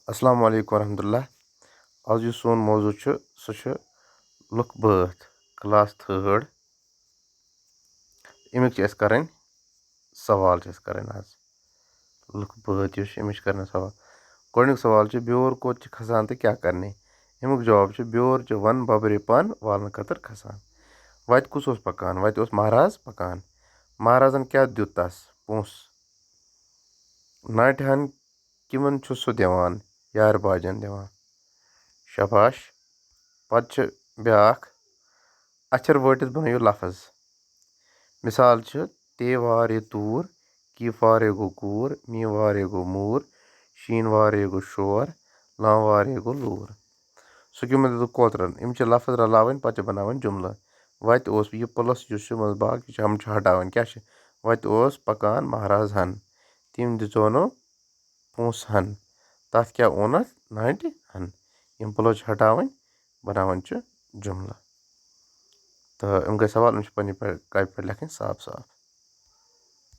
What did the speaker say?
अस्सलाम वालेकुम रहमतुल्लाह। आज जो सोन मौजू सह लुक बथ क्लास थर्ड अमिक कर सवाल कर आज लुक बथ अमिच कर सवाल गोडनिक सवाल ब्योर कोत खसान तो क्या करने अमुक जवाब ब्योर वन बबरे पन वालन खतर खसान वत कुस पकान वत महाराज पकान महाराजन क्या दित तस पोंस नाटि हन किमन सह दिवान यार बाजन दिवान शाबाश पत ब्याख अक्षर वटिस बनइयो लफ्ज मिसाल ते वारे तूर की फारे गो कूर मी वारे गो मूर शीन वारे गो शोर लां वारे गो लूर सुक्यूमत दितुक कोतरन यम लफ्ज रलावन पत बनावन जुमला वत यह प्लस मजबाग हम हटावन क्या वत पकान महाराज हन तम दिचोनो पोंस हन तथ क्या ओनथ नाटि हन यम प्लस हटावन बनावन जुमला तो यम गए सवाल यम पे कापि पे लिखन साफ साफ।